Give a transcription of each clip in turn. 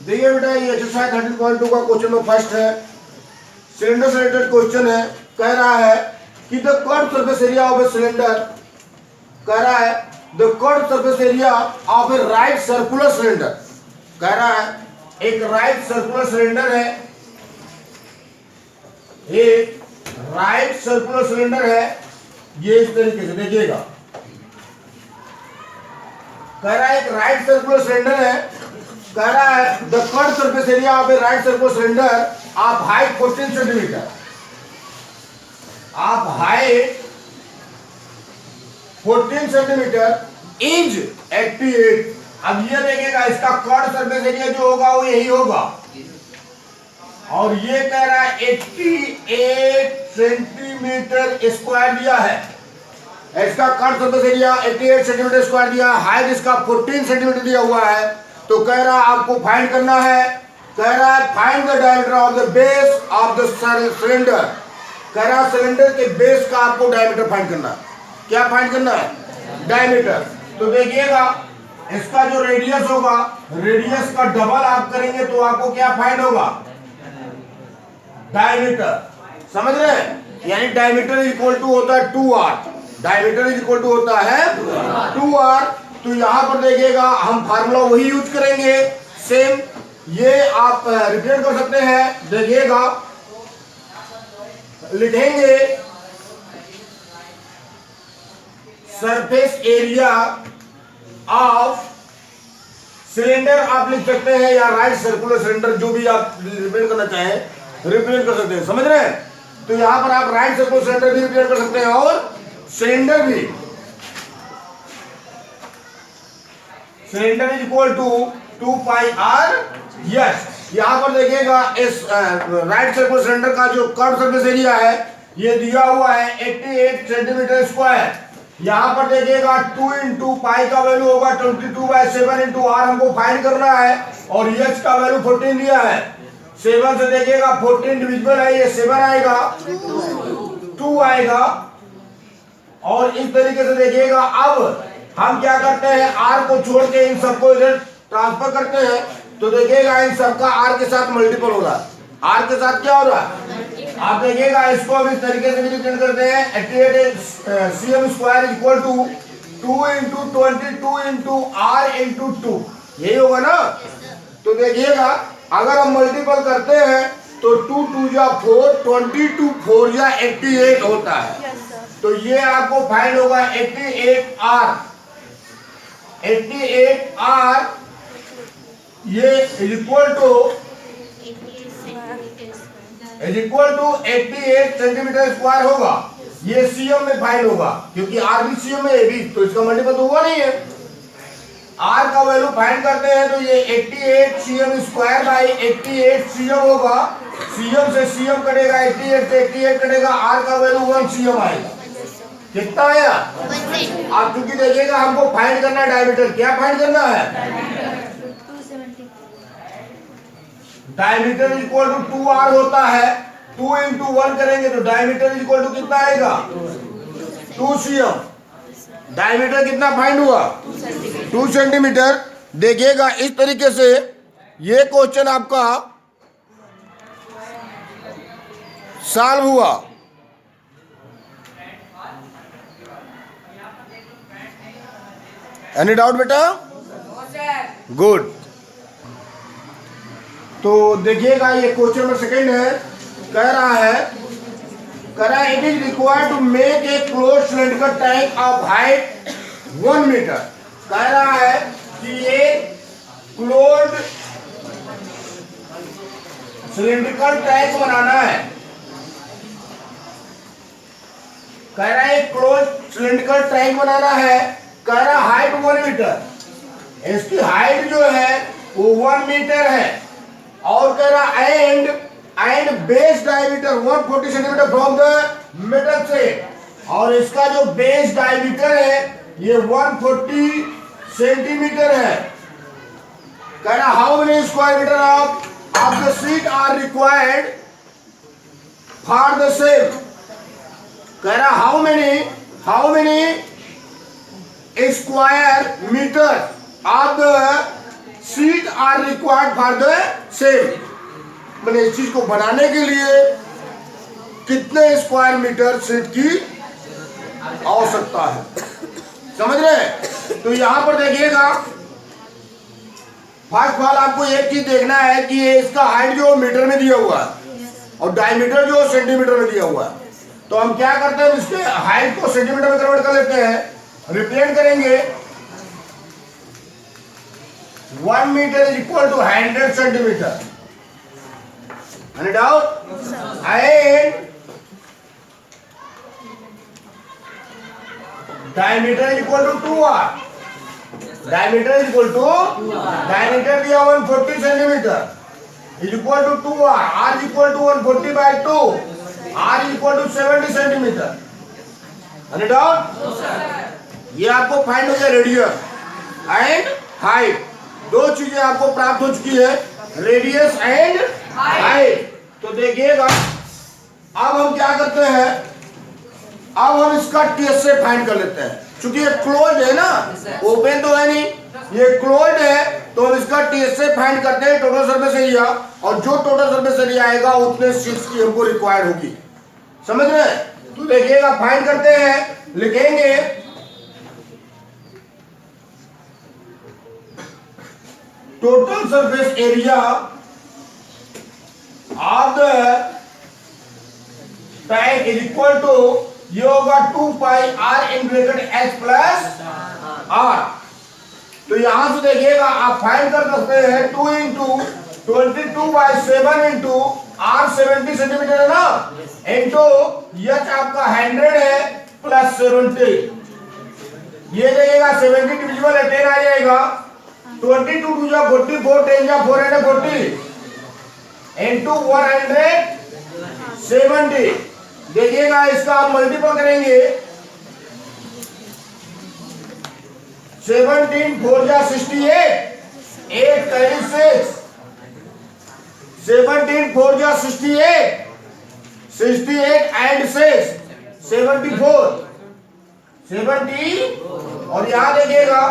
देखिए बेटा ये एक्सरसाइज 13.2 का क्वेश्चन में फर्स्ट है, सिलेंडर से रिलेटेड क्वेश्चन है। कह रहा है कि the curve surface area of a cylinder, कह रहा है the curve surface area of A right circular cylinder. कह रहा है एक राइट सर्कुलर सिलेंडर है, एक राइट सर्कुलर सिलेंडर है, ये इस तरीके से देखिएगा। कह रहा है एक राइट सर्कुलर सिलेंडर है, कह रहा है the curve surface area of A right circular cylinder of height 14 centimetre, of height 14 centimetre is 88। अब ये देखिएगा इसका कर्व सरफेस एरिया जो होगा वो यही होगा, और ये कह रहा है 88 सेंटीमीटर स्क्वायर दिया है। इसका curve surface area 88 centimetre square दिया है, हाइट इसका 14 सेंटीमीटर दिया हुआ है। तो कह रहा है आपको फाइंड करना है, कह रहा है find the diameter of the base of the cylinder. कह रहा है सिलेंडर के बेस का आपको डायमीटर फाइंड करना है। क्या फाइंड करना है? डायमीटर। तो देखिएगा इसका जो रेडियस होगा, रेडियस का डबल आप करेंगे तो आपको क्या फाइंड होगा? डायमीटर। समझ रहे हैं? यानी डायमीटर इज इक्वल टू होता है 2r। Diameter is equal to होता है 2r। तो यहां पर देखिएगा हम फार्मूला वही यूज करेंगे सेम, ये आप रिप्रेजेंट कर सकते हैं। देखिएगा लिखेंगे सरफेस एरिया ऑफ सिलेंडर आप लिख सकते हैं, या राइट सर्कुलर सिलेंडर, जो भी आप रिप्रेजेंट करना चाहें रिप्रेजेंट कर सकते हैं। समझ रहे हैं? तो यहां पर आप राइट सर्कुलर सिलेंडर भी रिप्रेजेंट कर सकते हैं और सिलेंडर भी। Cylinder is equal to 2 pi r। Yes, यहां पर देखिएगा इस राइट सर्कुलर सिलेंडर का जो कर्व सरफेस एरिया है ये दिया हुआ है 88 सेंटीमीटर स्क्वायर। यहां पर देखिएगा 2 इंटू पाई का वैल्यू होगा 22/7 इंटू r हमको फाइंड करना है, और h का वैल्यू 14 दिया है। 7 से देखिएगा 14 डिविजिबल है, ये 7 आएगा, 2 आएगा, और इस तरीके से देखिएगा। अब हम क्या करते हैं, r को छोड़ के इन सबको इधर ट्रांसफर करते हैं, तो देखिएगा इन सबका r के साथ मल्टीपल हो रहा है। r के साथ क्या हो रहा है? आप देखिएगा इसको अब इस तरीके से भी रिप्रेजेंट करते हैं, 88 cm square is equal to 2 into 22 into r into 2, यही होगा ना। तो देखिएगा अगर हम मल्टीपल करते हैं तो 2 2 जा 4, 22 4 जा 88 होता है। तो ये आपको फाइंड होगा 88r। 88r ये is equal to 88 centimetre square होगा। ये सीएम में फाइंड होगा, क्योंकि r भी सीएम में, ए भी, तो इसका मल्टीपल तो हुआ नहीं है। r का वैल्यू फाइंड करते हैं तो ये 88 cm स्क्वायर बाई 88 cm होगा। cm से cm कटेगा, 88 से 88 कटेगा, r का वैल्यू 1 cm आएगा। कितना आया? आप क्योंकि देखिएगा हमको फाइंड करना है डायमीटर। क्या फाइंड करना है? Diameter is equal to 2r होता है, 2 इंटू 1 करेंगे तो डायमीटर इज इक्वल टू कितना आएगा? 2 cm। डायमीटर कितना फाइंड हुआ? 2 सेंटीमीटर। देखिएगा इस तरीके से ये क्वेश्चन आपका सॉल्व हुआ। एनी डाउट बेटा? गुड। तो देखिएगा ये क्वेश्चन नंबर सेकंड है। कह रहा है it is required to make a close cylindrical tank of height 1 metre. कह रहा है कि ये क्लोज सिलेंड्रिकल टैंक बनाना है। कह रहा है क्लोज सिलेंड्रिकल टैंक बनाना है। कह रहा हाइट 1 मीटर, इसकी हाइट जो है वो 1 मीटर है, और कह रहा and base diameter 140 centimetre from the metal से, और इसका जो बेस डायमीटर है ये 140 सेंटीमीटर है। कह रहा how many square metre of the sheet are required for the same. कह रहा how many square metre of the sheet are required for the same. मैंने इस चीज को बनाने के लिए कितने स्क्वायर मीटर शीट की आवश्यकता है, समझ रहे हैं? तो यहां पर देखिएगा, फर्स्ट ऑफ ऑल आपको एक चीज देखना है कि ये इसका हाइट जो मीटर में दिया हुआ है और डायमीटर जो सेंटीमीटर में दिया हुआ है। तो हम क्या करते हैं, इसके हाइट को सेंटीमीटर में कन्वर्ट कर लेते हैं, रिप्रेजेंट करेंगे 1 metre is equal to 100 centimetre. Any doubt? And diameter is equal to 2r. Diameter is equal to diameter दिया 140 centimetre is equal to 2r. r is equal to 140 by 2. r is equal to 70 centimetre. Any doubt? ये आपको find हो गया radius and height. दो चीजें आपको प्राप्त हो चुकी है, रेडियस एंड हाइट। तो देखिएगा, अब हम क्या करते हैं, अब हम इसका टीएसए फाइंड कर लेते हैं। क्योंकि ये क्लोज्ड है ना, ओपन तो है नहीं, ये क्लोज्ड है, तो हम इसका टीएसए फाइंड करते हैं, टोटल सरफेस एरिया। और जो टोटल सरफेस एरिया आएगा उतने शीट्स की हमको रिक्वायर्ड होगी, समझ रहे हैं? तो देखिएगा, फाइंड करते हैं, लिखेंगे total surface area of the tank is equal to, ये होगा 2 pi r in bracket h plus r. तो यहां से देखिएगा, आप फाइंड कर सकते हैं 2 इंटू 22/7 इंटू आर 70 सेंटीमीटर है ना, इंटू एच आपका 100 है प्लस 70। ये देखिएगा 70 डिविजिबल है 10 आ जाएगा, 22 2 जा 44, 10 जा 440 इंटू 170। देखिएगा, इसका आप मल्टीपल करेंगे, 17 4 जा 68, 8 36, 17 4 जा 68, 68 एंड 6 74, 70। और यहां देखिएगा,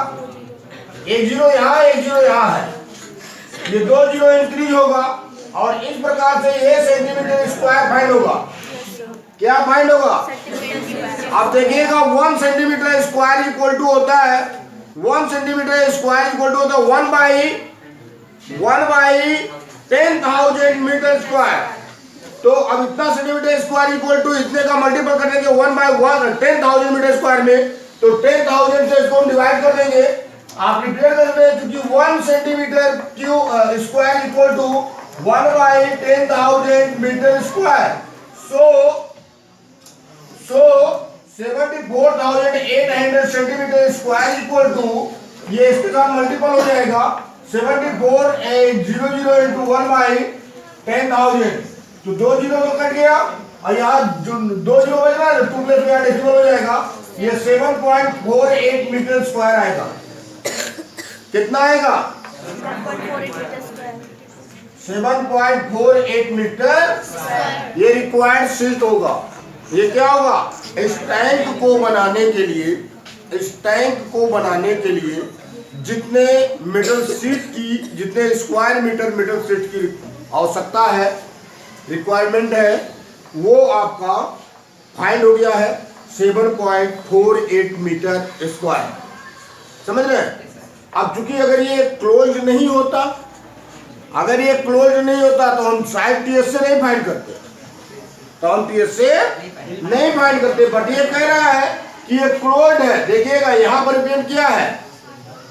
एक जीरो यहां, एक जीरो यहां है, ये 2 जीरो इंक्रीज होगा और इस प्रकार से ये सेंटीमीटर स्क्वायर फाइंड होगा। क्या फाइंड होगा? आप देखिएगा, 1 सेंटीमीटर स्क्वायर इक्वल टू होता है, 1 सेंटीमीटर स्क्वायर इक्वल टू होता है 1 बाई 10,000 मीटर स्क्वायर। तो अब इतना सेंटीमीटर स्क्वायर इक्वल टू इतने का मल्टीपल कर देंगे 1 बाई 10,000 मीटर स्क्वायर में, तो 10,000 से इसको डिवाइड कर देंगे। आप रिप्रेजेंट कर रहे हैं, क्योंकि 1 centimetre cube square equal to 1 by 10,000 metre square. So 74,800 centimetre square equal to, ये इसके साथ मल्टीपल हो जाएगा 74,800 इंटू 1 बाई 10,000। तो 2 जीरो तो कट गया और यहाँ जो 2 जीरो बच रहा है, 2 प्लस में डेसिमल हो जाएगा, ये 7.48 मीटर स्क्वायर आएगा। कितना आएगा? 7.48 मीटर ये रिक्वायर्ड शीट होगा। ये क्या होगा? इस टैंक को बनाने के लिए, इस टैंक को बनाने के लिए जितने मीटर शीट की, जितने स्क्वायर मीटर शीट की आवश्यकता है, रिक्वायरमेंट है, वो आपका फाइंड हो गया है 7.48 मीटर स्क्वायर। समझ रहे हैं? अब चूंकि अगर ये क्लोज नहीं होता, अगर ये क्लोज नहीं होता तो हम शायद टीएसए नहीं फाइंड करते, तो हम टीएसए नहीं फाइंड करते। बट ये कह रहा है कि ये क्लोज्ड है। देखिएगा, यहां पर रिप्रेजेंट किया है,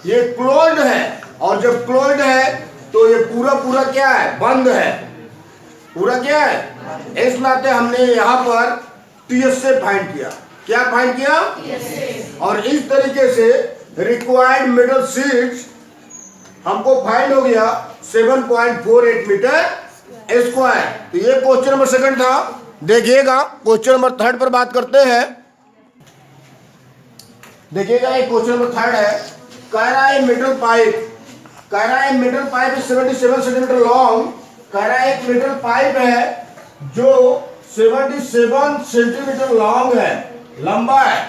ये क्लोज्ड है, और जब क्लोज्ड है तो ये पूरा क्या है? बंद है। पूरा क्या है? इस नाते हमने यहाँ पर टीएसए फाइंड किया। क्या फाइंड किया? और इस तरीके से रिक्वायर्ड मीटर शीट्स हमको फाइंड हो गया 7.48 मीटर स्क्वायर। तो ये क्वेश्चन नंबर 2 था। देखिएगा, क्वेश्चन नंबर 3 पर बात करते हैं। देखिएगा, ये क्वेश्चन नंबर 3 है। कह रहा है मेटल पाइप, कह रहा है मेटल पाइप 77 सेंटीमीटर लॉन्ग, कह रहा है एक मेटल पाइप है जो 77 सेंटीमीटर लॉन्ग है, लंबा है,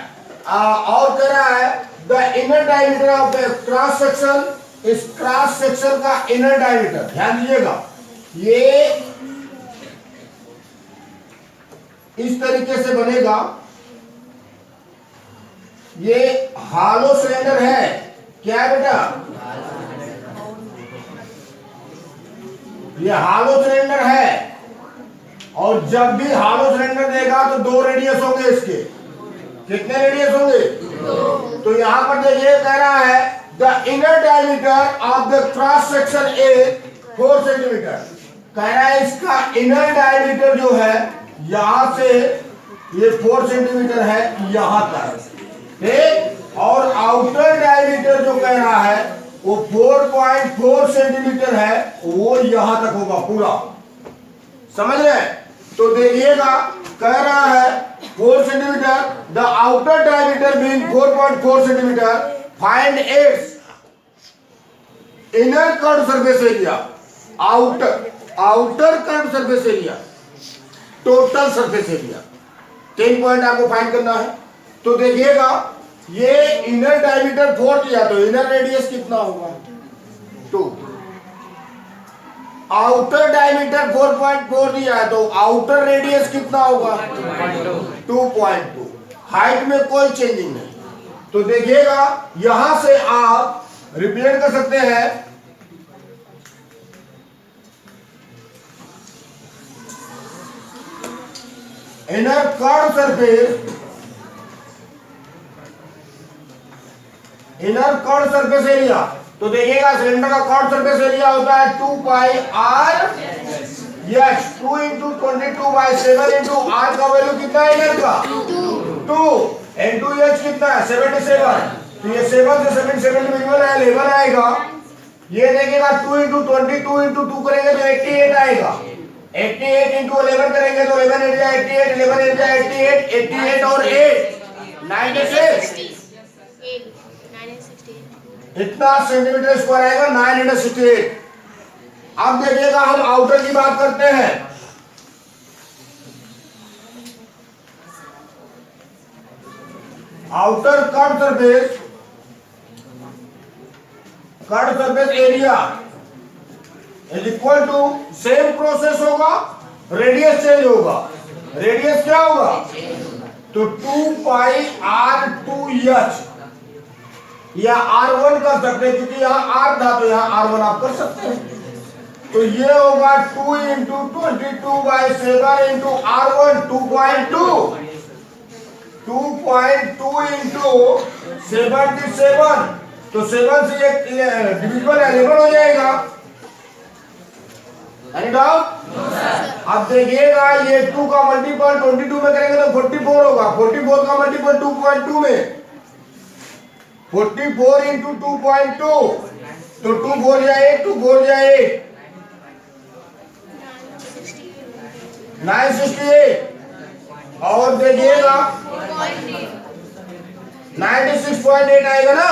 और कह रहा है the inner diameter of the cross section इस क्रॉस सेक्शन का इनर डायमीटर, ध्यान दीजिएगा, ये इस तरीके से बनेगा। ये हालो सिलेंडर है, क्या है बेटा? ये हालो सिलेंडर है, और जब भी हालो सिलेंडर देगा तो दो रेडियस होंगे इसके। कितने रेडियस होंगे? तो यहां पर देखिए कह रहा है the inner diameter of the cross section is 4 centimetre. कह रहा है इसका इनर डायमीटर जो है यहां से ये 4 सेंटीमीटर है यहां तक, ठीक। और आउटर डायमीटर जो कह रहा है वो 4.4 सेंटीमीटर है, वो यहां तक होगा पूरा। समझ रहे हैं? तो देखिएगा कह रहा है 4 centimetre, the outer diameter being 4.4 centimetre, find its inner curve surface area, outer curve surface area, total surface area. 10 point आपको फाइंड करना है। तो देखिएगा ये इनर डायमीटर 4 दिया तो इनर रेडियस कितना होगा? 2। आउटर डायमीटर 4.4 दिया है तो आउटर रेडियस कितना होगा? 2.2। हाइट में कोई चेंजिंग नहीं। तो देखिएगा यहां से आप रिप्रेजेंट कर सकते हैं inner curve surface, inner curve surface area. तो देखिएगा सिलेंडर का कर्व सरफेस एरिया होता है 2 pi r h, 2 into 22/7 into r का वैल्यू कितना है इनर का? 2 इंटू एच कितना है? 77। तो ये 7 से 77 डिविजिबल है, 11 आएगा। ये देखिएगा 2 इंटू 22 इंटू 2 करेंगे तो 88 आएगा। 88 इंटू 11 करेंगे तो 11 8 जा 88, 11 8 जा 88, 88 और 8 96, इतना सेंटीमीटर स्क्वायर आएगा 968। अब देखिएगा हम आउटर की बात करते हैं। Outer curve surface area is equal to, same process होगा, रेडियस चेंज होगा। रेडियस क्या होगा? तो 2 पाई r2h या r1 कर सकते हैं क्योंकि यहां r था तो यहां r1 आप कर सकते हैं। तो ये होगा 2 इंटू 22/7 इंटू r1 2.2, 2.2 इंटू 77। तो 7 से एक डिविजिबल 11 हो जाएगा। Any doubt? अब देखिएगा ये 2 का मल्टीपल 22 में करेंगे तो 44 होगा। 44 का मल्टीपल 2.2 में 44 इंटू 2.2, तो 2 4 या 8, 2 4 या 8, 968। और देखिएगा 96.8 आएगा ना?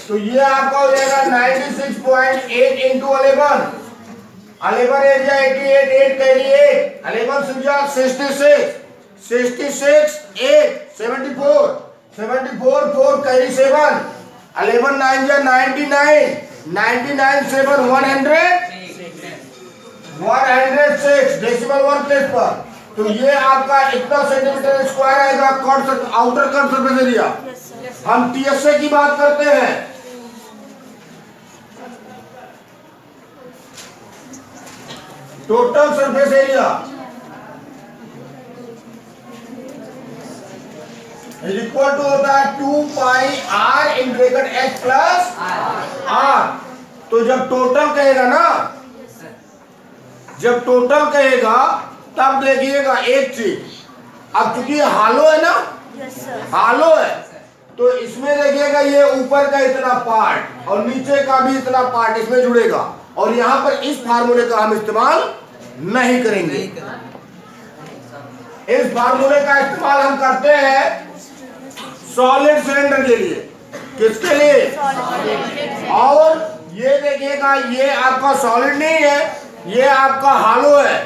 तो ये आपका हो जाएगा 96.8 इंटू 11, 11 8 जा 88, 8 कैरी 8, 11 6 जा 66, 66 8 74, 74 4 कैरी 7, 11 9 जा 99, 99 7 106 डेसिमल 1 प्लेस पर। तो ये आपका इतना सेंटीमीटर स्क्वायर आएगा आउटर कर्व सरफेस एरिया। हम टीएसए की बात करते हैं। Total surface area is equal to होता है 2 pi r in bracket h plus r। तो जब टोटल कहेगा ना, जब टोटल कहेगा तब देखिएगा एक चीज, अब चूंकि हालो है ना, हालो है तो इसमें देखिएगा ये ऊपर का इतना पार्ट और नीचे का भी इतना पार्ट इसमें जुड़ेगा, और यहां पर इस फार्मूले का हम इस्तेमाल नहीं करेंगे। इस फार्मूले का इस्तेमाल हम करते हैं सॉलिड सिलेंडर के लिए। किसके लिए? और ये देखिएगा ये आपका सॉलिड नहीं है, ये आपका हालो है।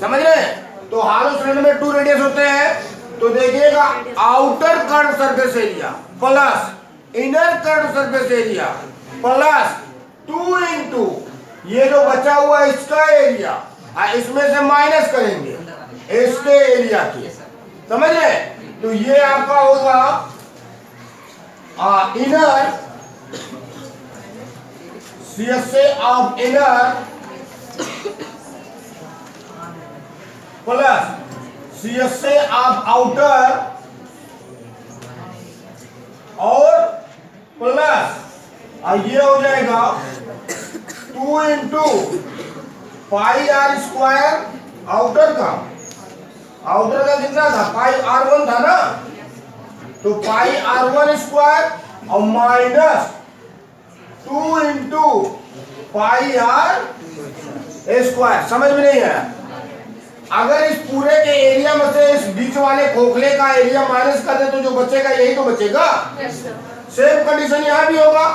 समझ रहे हैं? तो हालो सिलेंडर में 2 रेडियस होते हैं। तो देखिएगा outer curve surface area plus inner curve surface area plus 2 into ये जो बचा हुआ है इसका एरिया, इसमें से माइनस करेंगे इसके एरिया की, समझ रहे? तो ये आपका होगा inner CSA of inner plus CSA of outer और प्लस ये हो जाएगा 2 into pi R square outer का कितना था? पाई R1 था ना, तो पाई R1 स्क्वायर और minus 2 into pi R square. समझ में नहीं है? अगर इस पूरे के एरिया में से इस बीच वाले खोखले का एरिया माइनस कर दे तो जो बचेगा यही तो बचेगा। सेम कंडीशन यहाँ भी होगा।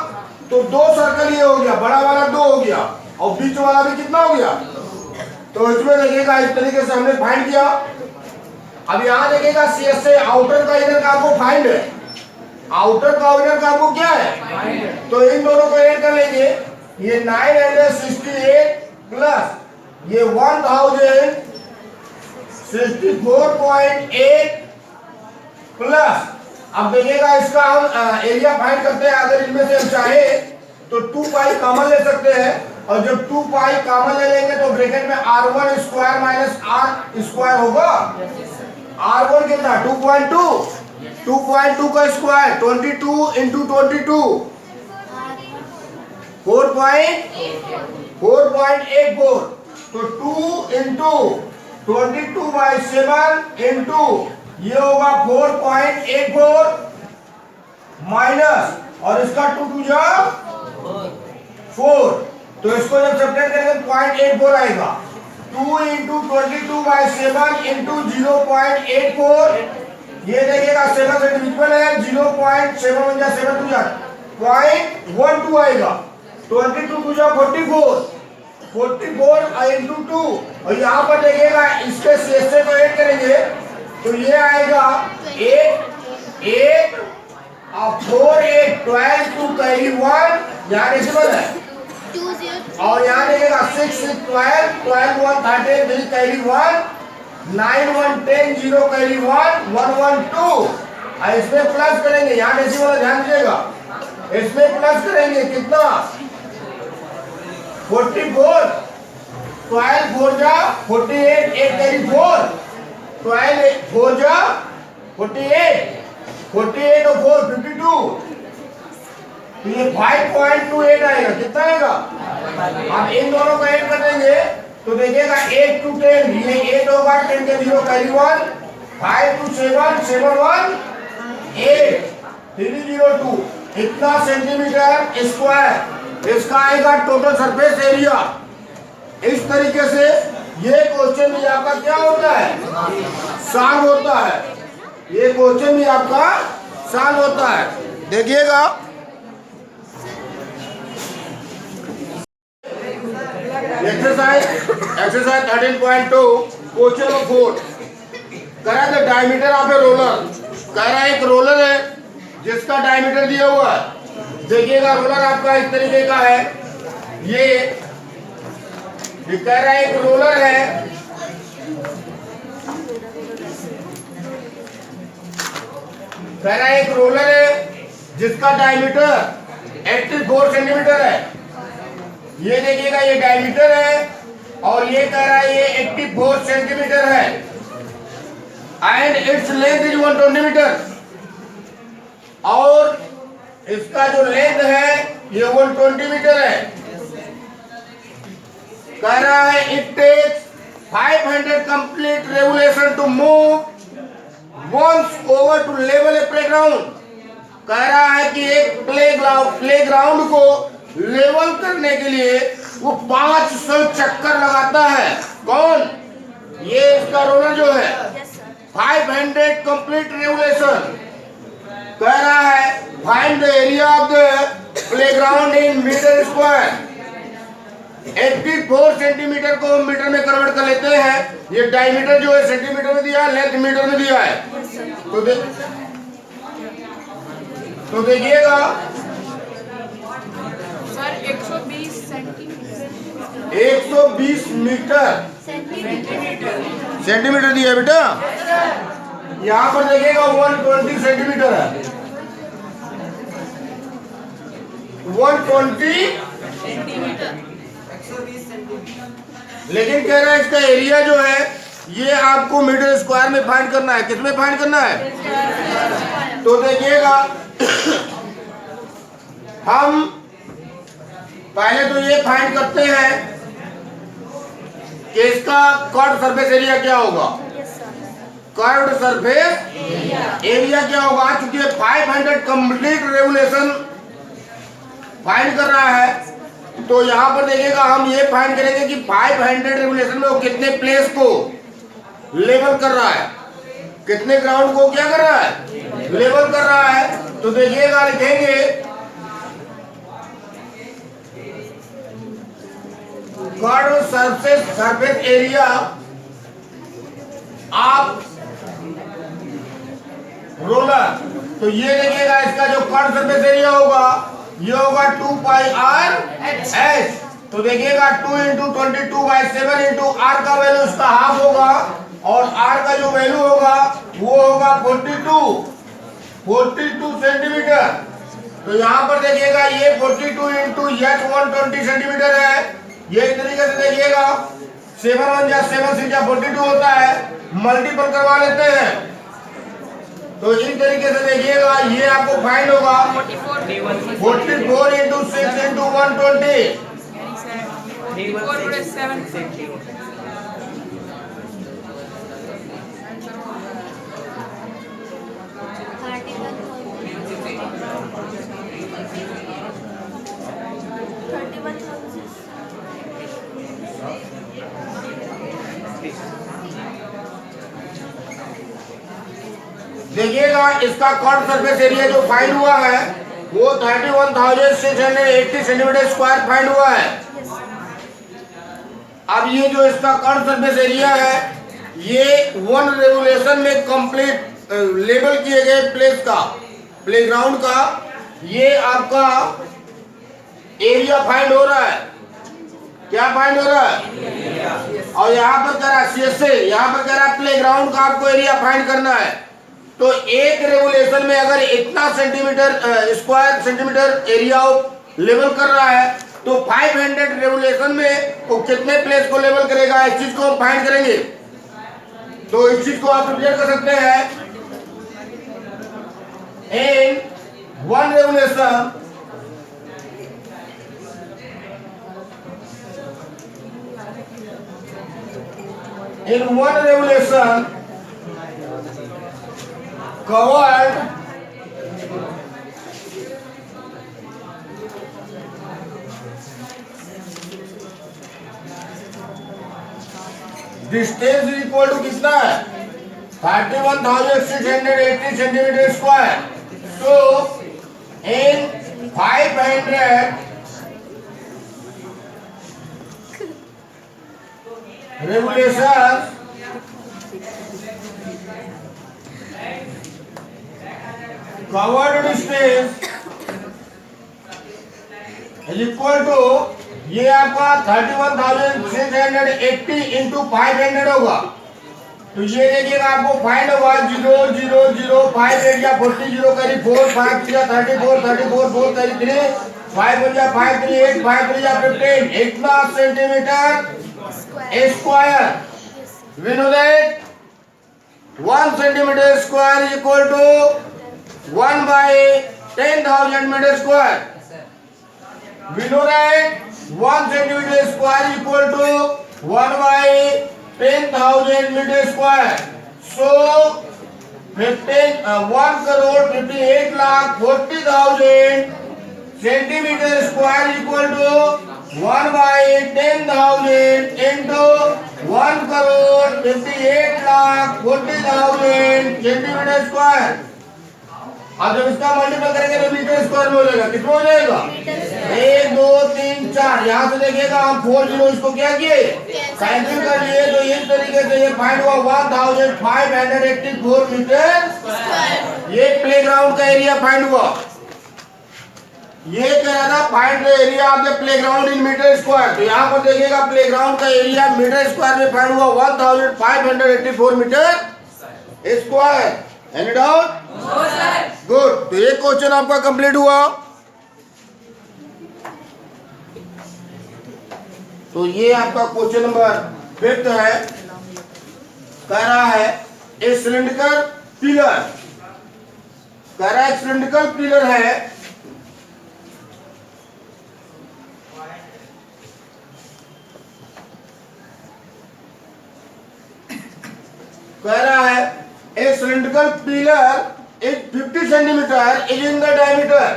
तो 2 सर्कल ये हो गया, बड़ा वाला 2 हो गया और बीच वाला भी कितना हो गया? तो इसमें देखिएगा इस तरीके से हमने फाइंड किया। अब यहाँ देखिएगा CSA आउटर का इनर का आपको फाइंड है, आउटर का इनर का आपको क्या है? तो इन दोनों को ऐड कर लेंगे। ये 968 प्लस ये 1064.8 प्लस, अब देखिएगा इसका हम एरिया फाइंड करते हैं। अगर इनमें से हम चाहे तो 2 पाई कॉमन ले सकते हैं और जब 2 पाई कॉमन ले लेंगे तो ब्रैकेट में R1 square minus R square होगा। R1 कितना? 2.2 का स्क्वायर 22 इंटू 22 4.84। तो 2 इंटू 22/7 इंटू ये होगा 4.84 माइनस और इसका 2 जा 4। तो इसको जब सब्ट्रैक्ट करेंगे 0.84 आएगा। 2 इंटू 22/7 इंटू 0.84, ये देखिएगा 7 से डिविजिबल है, 0.7 जा 7 2 जा 0.12 आएगा। 22 2 जा 44 इंटू 2 और यहाँ पर देखिएगा इसके CSA को ऐड करेंगे तो ये आएगा 8 और 4 8 12 2 कैरी 1 यहाँ डेसिमल है और यहाँ देखिएगा 6 6 12 12 1 13 3 कैरी 1 9 1 10 0 कैरी 1 1 1 2 और इसमें प्लस करेंगे, यहाँ डेसिमल ध्यान दीजिएगा, इसमें प्लस करेंगे कितना? 44 12 4 जा 48 8 कैरी 4 12 4 जा 48 और 4 52। तो ये 5.28 आएगा। कितना आएगा? अब इन दोनों को ऐड कर देंगे तो देखिएगा 8 to 10 ये 8 होगा, 10 के 0 कैरी 1 5 to 7 7 1 8 302 इतना सेंटीमीटर स्क्वायर इसका आएगा टोटल सरफेस एरिया। इस तरीके से ये क्वेश्चन भी आपका क्या होता है? सॉल्व होता है। ये क्वेश्चन भी आपका सॉल्व होता है। देखिएगा एक्सरसाइज 13.2 क्वेश्चन नंबर 4 कह रहा है डायमीटर ऑफ ए रोलर। कह रहा है एक रोलर है जिसका डायमीटर दिया हुआ है। देखिएगा रोलर आपका इस तरीके का है। ये कह रहा है एक रोलर है, कह रहा है एक रोलर है जिसका डायमीटर 84 सेंटीमीटर है। ये देखिएगा ये डायमीटर है और ये कह रहा है ये 84 सेंटीमीटर है and its length is 120 metre और इसका जो लेंथ है ये 120 मीटर है। कह रहा है it takes 500 complete revolution to move once over to level a playground. कह रहा है कि एक प्लेग्राउंड को लेवल करने के लिए वो 500 चक्कर लगाता है। कौन? ये इसका रोलर जो है 500 कंप्लीट रेवोल्यूशन। कह रहा है find the area of the playground in metre square. 84 centimetre को हम मीटर में कन्वर्ट कर लेते हैं। ये डायमीटर जो है सेंटीमीटर में दिया है, लेंथ मीटर में दिया है। तो देखिएगा 120 मीटर सेंटीमीटर दिया बेटा। यहाँ पर देखिएगा 120 सेंटीमीटर है, 120 लेकिन कह रहा है इसका एरिया जो है ये आपको मीटर स्क्वायर में फाइंड करना है। किसमें फाइंड करना है? तो देखिएगा हम पहले तो ये फाइंड करते हैं कि इसका कर्व्ड सरफेस एरिया क्या होगा। कर्व्ड सरफेस एरिया क्या होगा, चूंकि 500 कंप्लीट रेवोल्यूशन फाइंड कर रहा है तो यहां पर देखिएगा हम ये फाइंड करेंगे कि 500 रेवोल्यूशन में वो कितने प्लेस को लेवल कर रहा है, कितने ग्राउंड को क्या कर रहा है, लेवल कर रहा है। तो देखिएगा लिखेंगे curved surface area of roller. तो ये देखिएगा इसका जो कर्व्ड सरफेस एरिया होगा ये होगा 2 पाई आर एच। तो देखिएगा 2 इंटू 22/7 इंटू आर का वैल्यू इसका हाफ होगा और आर का जो वैल्यू होगा वो होगा 42 सेंटीमीटर। तो यहाँ पर देखिएगा ये 42 इंटू एच 120 सेंटीमीटर है। ये एक तरीके से देखिएगा 7 1 या 7 6 या 42 होता है, मल्टीपल करवा लेते हैं। तो इन तरीके से देखिएगा ये आपको फाइंड होगा 44 इंटू 6 इंटू 120 देखिएगा इसका कर्व्ड सरफेस एरिया जो फाइंड हुआ है वो 31,680 सेंटीमीटर स्क्वायर फाइंड हुआ है। अब ये जो इसका कर्व्ड सरफेस एरिया है ये 1 रेवोल्यूशन में कंप्लीट लेवल किए गए प्लेस का, प्लेग्राउंड का ये आपका एरिया फाइंड हो रहा है। क्या फाइंड हो रहा है? और यहाँ पर कह रहा है यहाँ पर कह रहा है प्लेग्राउंड का आपको एरिया फाइंड करना है। तो एक रेवोल्यूशन में अगर इतना स्क्वायर सेंटीमीटर एरिया लेवल कर रहा है तो 500 रेवोल्यूशन में वो कितने प्लेस को लेवल करेगा, इस चीज को हम फाइंड करेंगे। तो इस चीज को आप प्रिपेयर कर सकते हैं। In 1 revolution covered distance is equal to कितना है 31,680 centimetre square. So in 500 revolution covered distance is equal to ये आपका 31,680 इंटू 500 होगा। तो ये देखिएगा आपको फाइंड होगा 0 0 0 5 8 या 40 0 करी 4 5 3 34 34 4 करी 3 5 1 या 5 3 8 5 3 या 15 इतना centimetre square. We know that 1 centimeter square is equal to 1 by 10,000 meter square. We know that 1 centimeter square is equal to 1 by 10,000 meter square. So 1,58,40,000 centimeter square is equal to 1 by 10,000 into 1,58,40,000 centimetre square. अब जब इसका multiple करेंगे तो metre square में हो जाएगा। कितना हो जाएगा 1 2 3 4। यहाँ से देखिएगा हम 4 0 इसको क्या किए कैंसिल कर लिए। तो इस तरीके से ये फाइंड हुआ 1,584 मीटर। ये प्लेग्राउंड का एरिया फाइंड हुआ। ये कह रहा था find the area of the playground in metre square. तो यहाँ पर देखिएगा प्लेग्राउंड का एरिया मीटर स्क्वायर में फाइंड हुआ 1584 metre square. Any doubt? Good. तो ये क्वेश्चन आपका कंप्लीट हुआ। तो ये आपका क्वेश्चन नंबर 5 है। कह रहा है ए सिलिंड्रिकल पिलर, कह रहा है सिलिंड्रिकल पिलर है, कह रहा है a cylindrical pillar is 50 centimetre is in the diameter.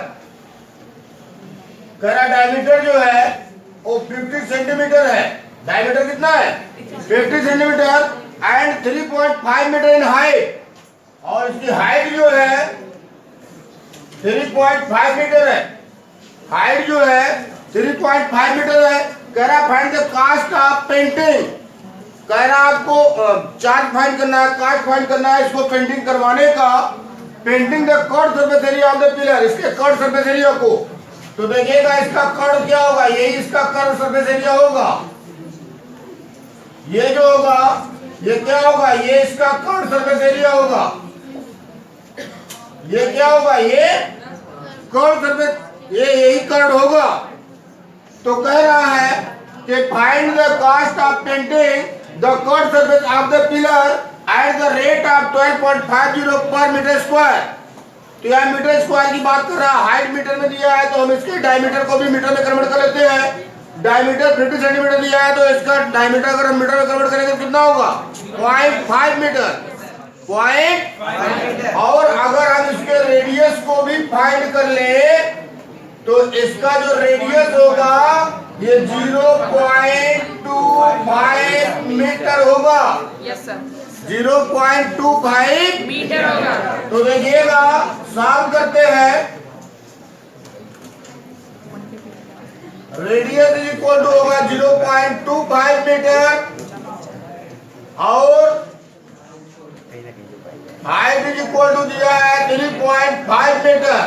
कह रहा डायमीटर जो है वो 50 सेंटीमीटर है। डायमीटर कितना है? 50 centimetre and 3.5 metre in height, और इसकी हाइट जो है 3.5 मीटर है। हाइट जो है 3.5 मीटर है। कह रहा find the cost of painting. कह रहा आपको चार्ज फाइंड करना है, कास्ट फाइंड करना है इसको पेंटिंग करवाने का। Painting the curve surface area of the pillar, इसके कर्व सरफेस एरिया को। तो देखिएगा इसका कर्व क्या होगा, यही इसका कर्व सरफेस एरिया होगा। ये जो होगा ये क्या होगा, ये इसका कर्व सरफेस एरिया होगा। ये क्या होगा, ये कर्व सरफेस, ये यही कर्व होगा। तो कह रहा है कि find the cost of painting the curve surface of the pillar at the rate of 12.50 per metre square. तो यहाँ मीटर स्क्वायर की बात कर रहा है, हाइट मीटर में दिया है तो हम इसके डायमीटर को भी मीटर में कन्वर्ट कर लेते हैं। डायमीटर 50 सेंटीमीटर दिया है तो इसका डायमीटर अगर हम मीटर में कन्वर्ट करेंगे तो कितना होगा, 0.5 मीटर। और अगर हम इसके रेडियस को भी फाइंड कर ले तो इसका जो रेडियस होगा ये 0.25 मीटर होगा। यस सर, 0.25 मीटर होगा। तो देखिएगा सॉल्व करते हैं। रेडियस इज इक्वल टू होगा 0.25 मीटर और हाइट इज इक्वल टू दिया है 3.5 मीटर।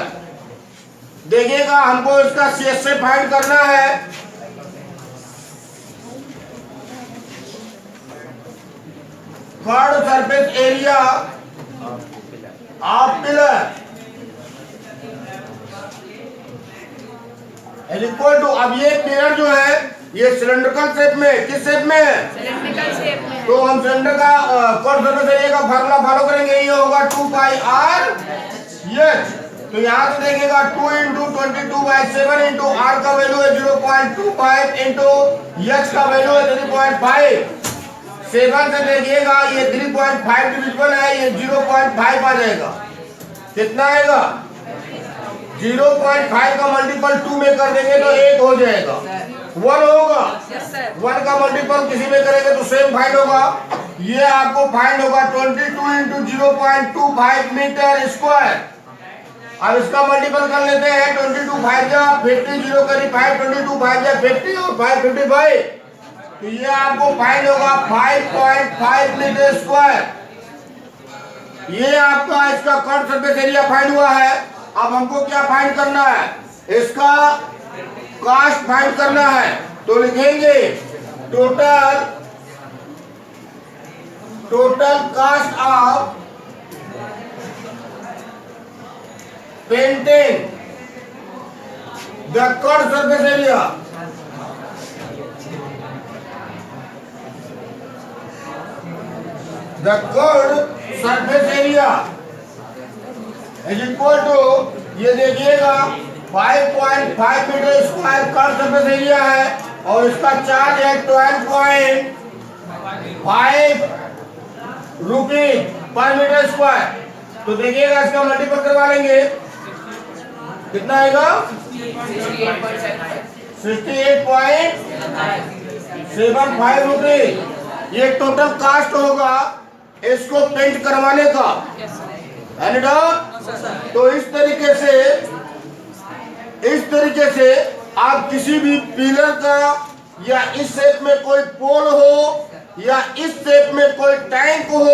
देखिएगा हमको इसका CSA फाइंड करना है। Curve surface area of pillar is equal to, अब ये पिलर जो है ये सिलेंड्रिकल शेप में, किस शेप में है, सिलेंड्रिकल शेप में। तो हम सिलेंडर का कर्व सरफेस एरिया का फार्मूला फॉलो करेंगे। ये होगा 2 पाई r h। तो यहाँ से देखिएगा 2 × 22/7 इंटू r का वैल्यू है 0.25 इंटू h का वैल्यू है 3.5। 7 से देखिएगा ये 3.5 डिविजिबल है, ये 0.5 आ जाएगा। कितना आएगा, 0.5 का मल्टीपल 2 में कर देंगे तो 1 हो जाएगा, 1 होगा। 1 का मल्टीपल किसी में करेंगे तो सेम फाइंड होगा। ये आपको फाइंड होगा 22 × 0.25 मीटर स्क्वायर। अब इसका मल्टीपल कर लेते हैं, 22 5 जा 50, 0 करी 5, 22 5 जा 50 और 5 55। तो ये आपको फाइंड होगा 5.5 मीटर स्क्वायर। ये आपका इसका कर्व सरफेस एरिया फाइंड हुआ है। अब हमको क्या फाइंड करना है, इसका कास्ट फाइंड करना है। तो लिखेंगे total cost of painting the curve surface area, the curve surface area is equal to, ये देखिएगा 5.5 metre square curve surface area है और इसका चार्ज है 12.5 रुपीज पर मीटर स्क्वायर। तो देखिएगा इसका मल्टीपल करवा लेंगे, कितना आएगा 68.75 रुपीज। ये टोटल कास्ट होगा इसको पेंट करवाने का। Any doubt? तो इस तरीके से आप किसी भी पिलर का या इस शेप में कोई पोल हो या इस शेप में कोई टैंक हो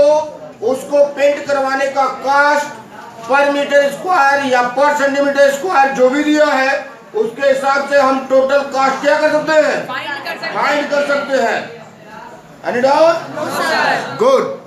उसको पेंट करवाने का कास्ट पर मीटर स्क्वायर या पर सेंटीमीटर स्क्वायर जो भी दिया है उसके हिसाब से हम टोटल कॉस्ट क्या कर सकते हैं, फाइंड कर सकते फाइंड कर सकते हैं। Any doubt? हैं सर। गुड।